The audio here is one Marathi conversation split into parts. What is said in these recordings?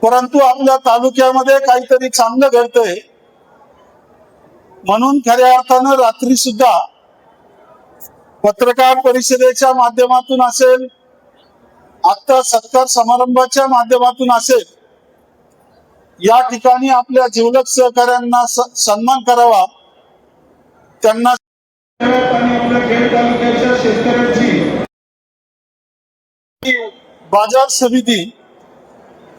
परंतु आपल्या तालुक्यामध्ये काहीतरी चांगलं घडतंय म्हणून खऱ्या अर्थानं रात्री सुद्धा पत्रकार परिषदेच्या माध्यमातून असेल, आता सत्कार समारंभाच्या माध्यमातून असेल, या ठिकाणी आपल्या जिवलग सहकाऱ्यांना सन्मान करावा, त्यांना आणि आपल्या खेड तालुक्याच्या शेतकऱ्यांची बाजार समिती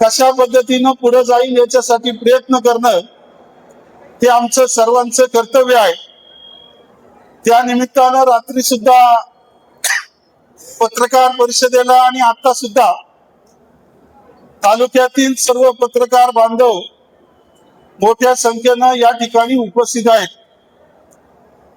कशा पद्धतीनं पुढे जाईल याच्यासाठी प्रयत्न करणं ते आमचं सर्वांचं कर्तव्य आहे. त्या निमित्तानं रात्री सुद्धा पत्रकार परिषदेला आणि आता सुद्धा तालुक्यातील सर्व पत्रकार बांधव मोठ्या संख्येनं या ठिकाणी उपस्थित आहेत.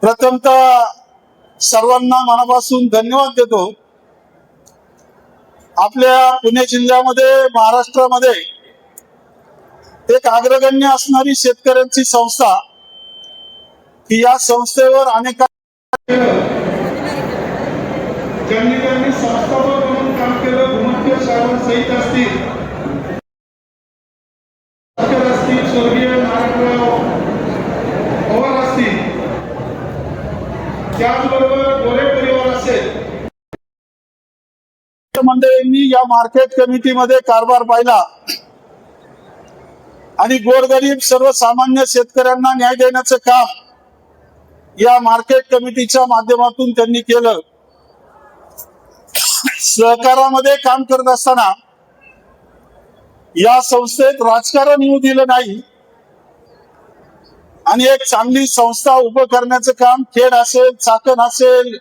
प्रथमतः सर्वांना मनापासून धन्यवाद देतो. आपल्या पुणे जिल्ह्यामध्ये, महाराष्ट्रामध्ये एक अग्रगण्य असणारी शेतकऱ्यांची संस्था, की या संस्थेवर अनेक ज्यांनी संस्थापक म्हणून काम केलं, भूमध्य सावंत सहित असतील, स्वर्गीय नारायणराव पवार असतील, त्याचबरोबर गोरे परिवार असेल, मंडळींनी या मार्केट कमिटीमध्ये कारभार पाहिला आणि गोरगरीब सर्वसामान्य शेतकऱ्यांना न्याय देण्याचं काम या मार्केट कमिटीच्या माध्यमातून त्यांनी केलं. सहकारामध्ये काम करत असताना या संस्थेत राजकारण येऊ दिलं नाही आणि एक चांगली संस्था उभं करण्याचं काम खेड असेल, चाकण असेल,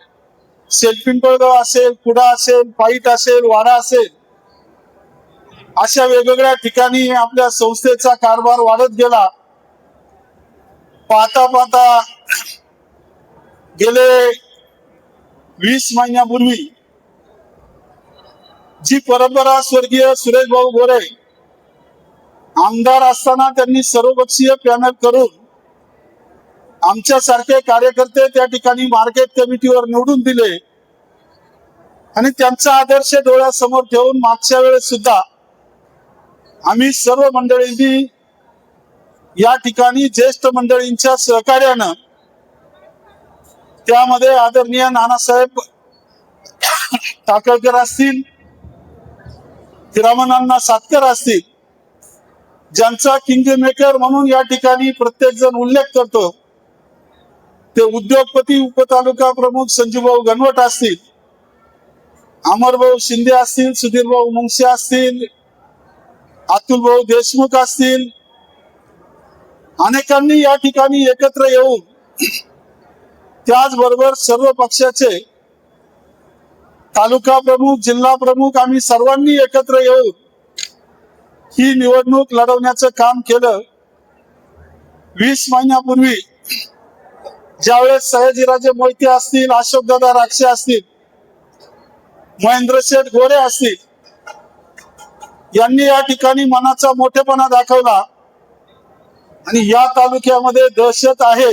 पिंपळगाव असेल, कुडा असेल, पाईट असेल, वाडा असेल, अशा वेगवेगळ्या ठिकाणी आपल्या संस्थेचा कारभार वाढत गेला. पाहता पाहता गेले 20 महिन्यापूर्वी जी परंपरा स्वर्गीय सुरेश भाऊ गोरे आमदार असताना त्यांनी सर्वपक्षीय पॅनल करून आमच्यासारखे कार्यकर्ते त्या ठिकाणी मार्केट कमिटीवर निवडून दिले आणि त्यांचा आदर्श डोळ्यासमोर ठेवून मागच्या वेळेस सुद्धा आम्ही सर्व मंडळींनी या ठिकाणी ज्येष्ठ मंडळींच्या सहकार्यानं, त्यामध्ये आदरणीय नानासाहेब टाकळकर असतील, हिरामनांना सातकर असतील, ज्यांचा किंग मेकर म्हणून या ठिकाणी प्रत्येक जण उल्लेख करतो, ते उद्योगपती उपतालुका प्रमुख संजूभाऊ गणवट असतील, अमरभाऊ शिंदे असतील, सुधीरभाऊ मुंगसे असतील, अतुलभाऊ देशमुख असतील, अनेकांनी या ठिकाणी एकत्र येऊन, त्याचबरोबर सर्व पक्षाचे तालुका प्रमुख, जिल्हा प्रमुख, आम्ही सर्वांनी एकत्र येऊन ही निवडणूक लढवण्याचं काम केलं. 20 महिन्यापूर्वी ज्यावेळेस सयाजीराजे मोहिते असतील, अशोकदादा राक्षे असतील, महेंद्र शेठ गोरे असतील, यांनी या ठिकाणी मनाचा मोठेपणा दाखवला आणि या तालुक्यामध्ये दहशत आहे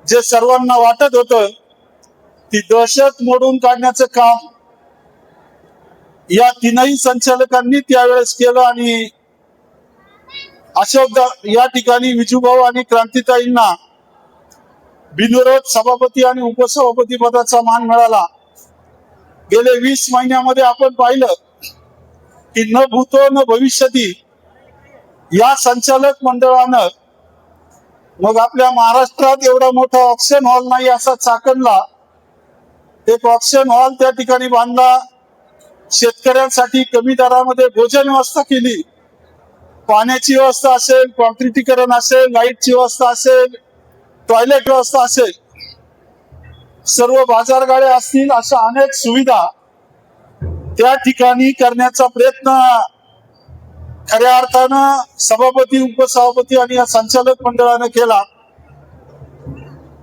जे सर्वांना वाटत होतं, ती दहशत मोडून काढण्याचं काम या तीनही संचालकांनी त्यावेळेस केलं आणि या ठिकाणी विजूभाऊ आणि क्रांतीताईंना बिनविरोध सभापती आणि उपसभापती पदाचा मान मिळाला. गेले 20 महिन्यामध्ये आपण पाहिलं की न भूतो न भविष्यती या संचालक मंडळानं, मग आपल्या महाराष्ट्रात एवढा मोठा ऑक्शन हॉल नाही असा चाकणला एक ऑक्शन हॉल त्या ठिकाणी बांधला. शेतकऱ्यांसाठी कमी दरामध्ये भोजन व्यवस्था केली, पाण्याची व्यवस्था असेल, कॉन्क्रिटीकरण असेल, लाईटची व्यवस्था असेल, टॉयलेट व्यवस्था असेल, सर्व बाजारगाड्या असतील, अशा अनेक सुविधा त्या ठिकाणी करण्याचा प्रयत्न खऱ्या अर्थानं सभापती, उपसभापती आणि या संचालक मंडळानं केला.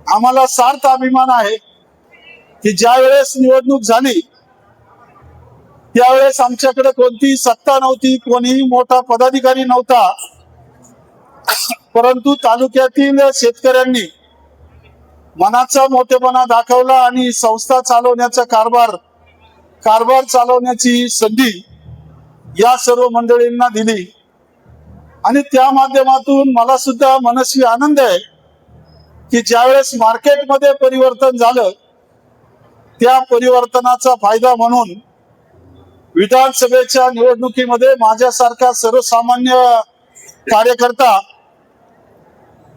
आम्हाला सार्थ अभिमान आहे की ज्या वेळेस निवडणूक झाली त्यावेळेस आमच्याकडे कोणतीही सत्ता नव्हती, कोणीही मोठा पदाधिकारी नव्हता, परंतु तालुक्यातील शेतकऱ्यांनी मनाचा मोठेपणा दाखवला आणि संस्था चालवण्याचा कारभार चालवण्याची संधी या सर्व मंडळींना दिली. आणि त्या माध्यमातून मला सुद्धा मनस्वी आनंद आहे की ज्यावेळेस मार्केटमध्ये परिवर्तन झालं त्या परिवर्तनाचा फायदा म्हणून विधानसभेच्या निवडणुकीमध्ये माझ्यासारखा सर्वसामान्य कार्यकर्ता,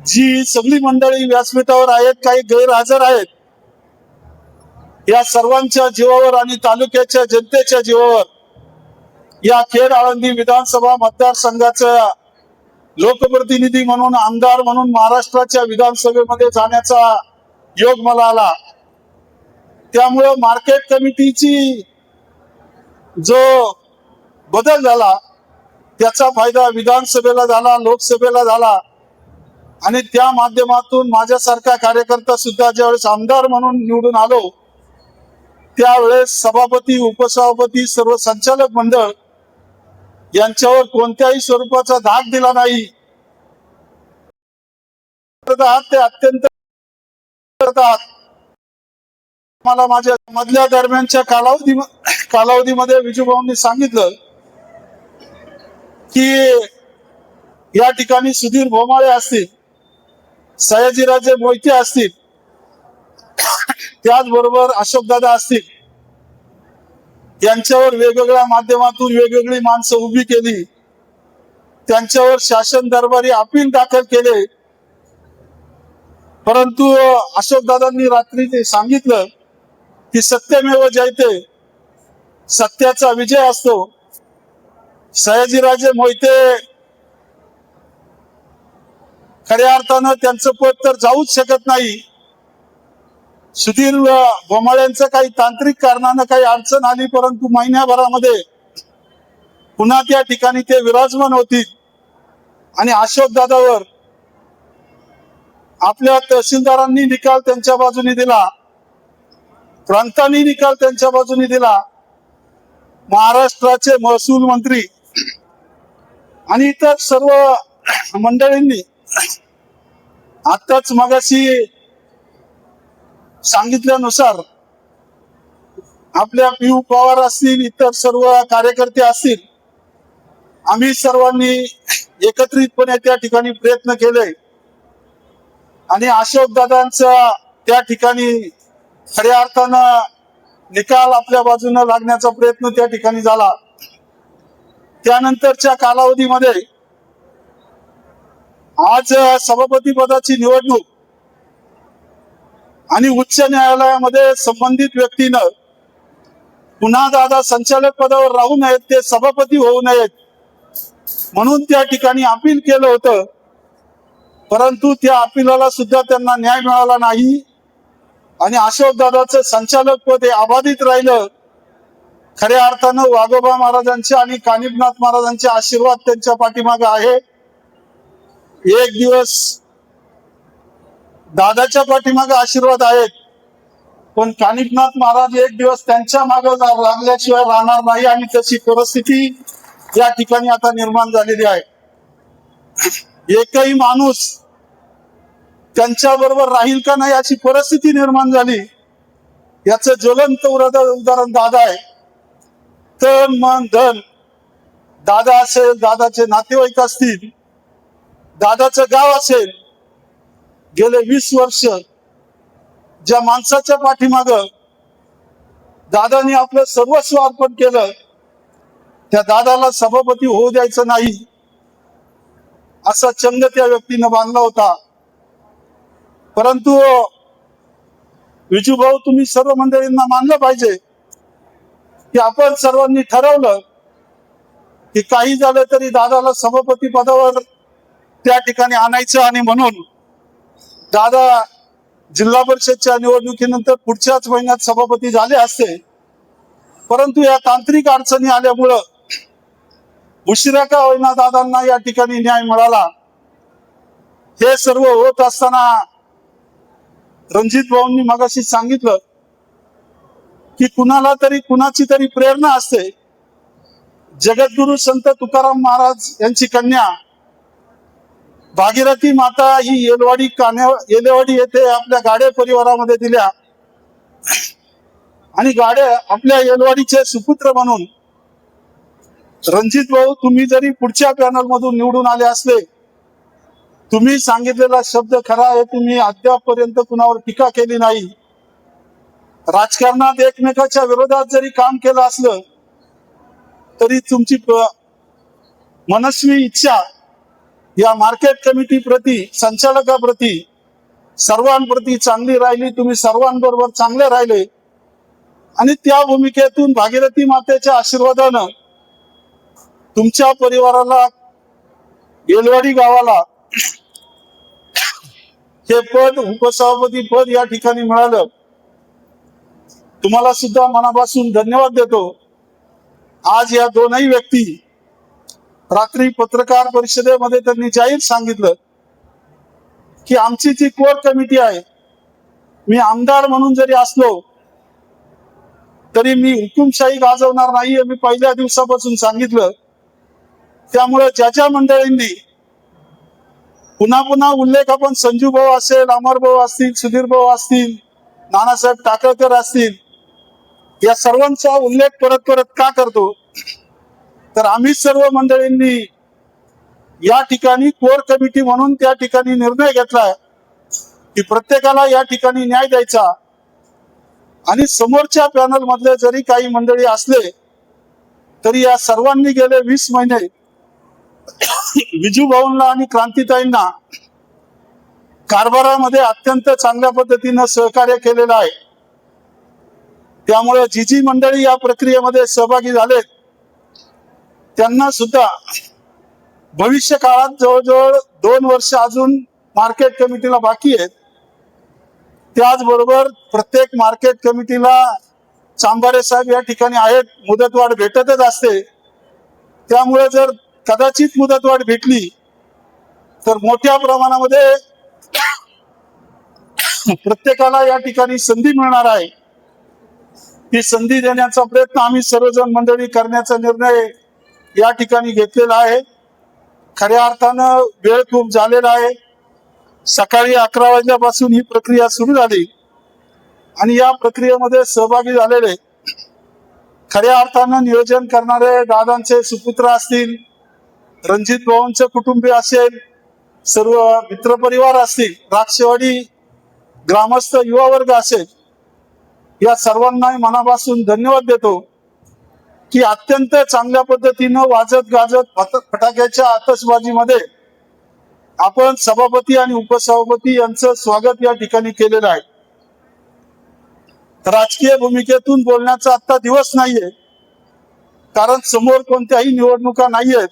जी सगळी मंडळी व्यासपीठावर आहेत, काही गैरहजर आहेत, या सर्वांच्या जीवावर आणि तालुक्याच्या जनतेच्या जीवावर या खेड आळंदी विधानसभा मतदारसंघाचा लोकप्रतिनिधी म्हणून, आमदार म्हणून महाराष्ट्राच्या विधानसभेमध्ये जाण्याचा योग मला आला. त्यामुळे मार्केट कमिटीची जो बदल झाला त्याचा फायदा विधानसभेला झाला, लोकसभेला झाला. आणि त्या माध्यमातून माझ्यासारखा कार्यकर्ता सुद्धा ज्यावेळेस आमदार म्हणून निवडून आलो त्यावेळेस सभापती, उपसभापती, सर्व संचालक मंडळ यांच्यावर कोणत्याही स्वरूपाचा धाक दिला नाही. ते अत्यंत मला माझ्या मधल्या दरम्यानच्या कालावधीमध्ये विजूभाऊंनी सांगितलं की या ठिकाणी सुधीर भोमाळे असतील, सयाजीराजे मोहिते असतील, त्याचबरोबर अशोकदादा असतील, यांच्यावर वेगवेगळ्या माध्यमातून वेगवेगळी माणसं उभी केली, त्यांच्यावर शासन दरबारी अपील दाखल केले. परंतु अशोकदादांनी रात्री ते सांगितलं की सत्यमेव जयते, सत्याचा विजय असतो. सयाजीराजे मोहिते खऱ्या अर्थानं त्यांचं पद तर जाऊच शकत नाही. सुधीर भोमाळ्यांचं काही तांत्रिक कारणानं काही अडचण आली, परंतु महिन्याभरामध्ये पुन्हा त्या ठिकाणी ते विराजमान होतील. आणि अशोकदादावर आपल्या तहसीलदारांनी निकाल त्यांच्या बाजूने दिला, प्रांतांनी निकाल त्यांच्या बाजूने दिला, महाराष्ट्राचे महसूल मंत्री आणि इतर सर्व मंडळींनी आताच मगाशी सांगितल्यानुसार आपल्या पीयू पवार असतील, इतर सर्व कार्यकर्ते असतील, आम्ही सर्वांनी एकत्रितपणे त्या ठिकाणी प्रयत्न केले आणि अशोकदादांचा त्या ठिकाणी खऱ्या अर्थानं निकाल आपल्या बाजूने लागण्याचा प्रयत्न त्या ठिकाणी झाला. त्यानंतरच्या कालावधीमध्ये आज सभापती पदाची निवडणूक आणि उच्च न्यायालयामध्ये संबंधित व्यक्तीनं पुन्हा दादा संचालक पदावर राहू नयेत, ते सभापती होऊ नयेत म्हणून त्या ठिकाणी अपील केलं होतं. परंतु त्या अपिलाला सुद्धा त्यांना न्याय मिळाला नाही आणि अशोकदादाचं संचालक पद हे अबाधित राहिलं. खऱ्या अर्थानं वाघोबा महाराजांचे आणि कानिफनाथ महाराजांचे आशीर्वाद त्यांच्या पाठीमागे आहे. एक दिवस दादाच्या पाठीमागे आशीर्वाद आहेत, पण कानिफनाथ महाराज एक दिवस त्यांच्या मागे लागल्याशिवाय राहणार नाही आणि तशी परिस्थिती या ठिकाणी आता निर्माण झालेली आहे. एकही माणूस त्यांच्या बरोबर राहील का नाही अशी परिस्थिती निर्माण झाली. याचं ज्वलंत उदाहरण दादा आहे. तन मन धन, दादा असेल, दादाचे नातेवाईक असतील, दादाचं गाव असेल, गेले 20 वर्ष ज्या माणसाच्या पाठीमाग दादानी आपलं सर्वस्व अर्पण केलं, त्या दादाला सभापती होऊ द्यायचं नाही असा चंग त्या व्यक्तीनं बांधला होता. परंतु विजूभाऊ, तुम्ही सर्व मंडळींना मानलं पाहिजे की आपण सर्वांनी ठरवलं की काही झालं तरी दादाला सभापती पदावर त्या ठिकाणी आणायचं, आणि म्हणून दादा जिल्हा परिषदच्या निवडणुकीनंतर पुढच्याच महिन्यात सभापती झाले असते. परंतु या तांत्रिक अडचणी आल्यामुळं उशिरा का होईना दादांना या ठिकाणी न्याय मिळाला. हे सर्व होत असताना रणजित भाऊंनी मगाशी सांगितलं की कुणाला तरी कुणाची तरी प्रेरणा असते. जगद्गुरु संत तुकाराम महाराज यांची कन्या भागीरथी माता ही येलेवाडी येथे आपल्या गाडे परिवारामध्ये दिल्या, आणि गाडे आपल्या येलवाडीचे सुपुत्र म्हणून रणजित भाऊ, तुम्ही जरी पुढच्या पॅनल मधून निवडून आले असले, तुम्ही सांगितलेला शब्द खरा आहे. तुम्ही अद्यापपर्यंत कुणावर टीका केली नाही. राजकारणात एकमेकाच्या विरोधात जरी काम केलं असलं तरी तुमची मनस्वी इच्छा या मार्केट कमिटी प्रती, संचालकाप्रती, सर्वांप्रती चांगली राहिली. तुम्ही सर्वांबरोबर चांगले राहिले, आणि त्या भूमिकेतून भागीरथी मातेच्या आशीर्वादानं तुमच्या परिवाराला, येलवाडी गावाला हे पद, उपसभापती पद या ठिकाणी मिळालं. तुम्हाला सुद्धा मनापासून धन्यवाद देतो. आज या दोनही व्यक्ती रात्री पत्रकार परिषदेमध्ये त्यांनी जाहीर सांगितलं की आमची जी कोर कमिटी आहे, मी आमदार म्हणून जरी असलो तरी मी हुकुमशाही गाजवणार नाही, हे मी पहिल्या दिवसापासून सांगितलं. त्यामुळे ज्या मंडळींनी पुन्हा पुन्हा उल्लेख, आपण संजू भाऊ असेल, अमर भाऊ असतील, सुधीर भाऊ असतील, नानासाहेब टाकळकर असतील, या सर्वांचा उल्लेख परत परत का करतो, तर आम्ही सर्व मंडळींनी या ठिकाणी कोर कमिटी म्हणून त्या ठिकाणी निर्णय घेतलाय की प्रत्येकाला या ठिकाणी न्याय द्यायचा. आणि समोरच्या पॅनल मधले जरी काही मंडळी असले तरी या सर्वांनी गेले 20 महिने विजू भाऊंना आणि क्रांतीताईंना कारभारामध्ये अत्यंत चांगल्या पद्धतीनं सहकार्य केलेलं आहे. त्यामुळे जी मंडळी या प्रक्रियेमध्ये सहभागी झालेत त्यांना सुद्धा भविष्य काळात जवळजवळ 2 वर्ष अजून मार्केट कमिटीला बाकी आहेत. त्याचबरोबर प्रत्येक मार्केट कमिटीला चांभारे साहेब या ठिकाणी आहेत, मुदतवाढ भेटतच असते. त्यामुळे जर कदाचित मुदतवाढ भेटली तर मोठ्या प्रमाणामध्ये प्रत्येकाला या ठिकाणी संधी मिळणार आहे. ती संधी देण्याचा प्रयत्न आम्ही सर्वजण मंडळी करण्याचा निर्णय या ठिकाणी घेतलेला आहे. खऱ्या अर्थानं वेळ खूप झालेला आहे. सकाळी 11 वाजल्यापासून ही प्रक्रिया सुरू झाली, आणि या प्रक्रियेमध्ये सहभागी झालेले खऱ्या अर्थानं नियोजन करणारे दादांचे सुपुत्र असतील, रणजित भाऊंचे कुटुंबीय असेल, सर्व मित्रपरिवार असतील, राक्षवाडी ग्रामस्थ युवा वर्ग असेल, या सर्वांना मनापासून धन्यवाद देतो की अत्यंत चांगल्या पद्धतीनं वाजत गाजत फटाक्याच्या आतषबाजीमध्ये आपण सभापती आणि उपसभापती यांचं स्वागत या ठिकाणी केलेलं आहे. राजकीय भूमिकेतून बोलण्याचा आता दिवस नाहीये, कारण समोर कोणत्याही निवडणुका नाहीयेत.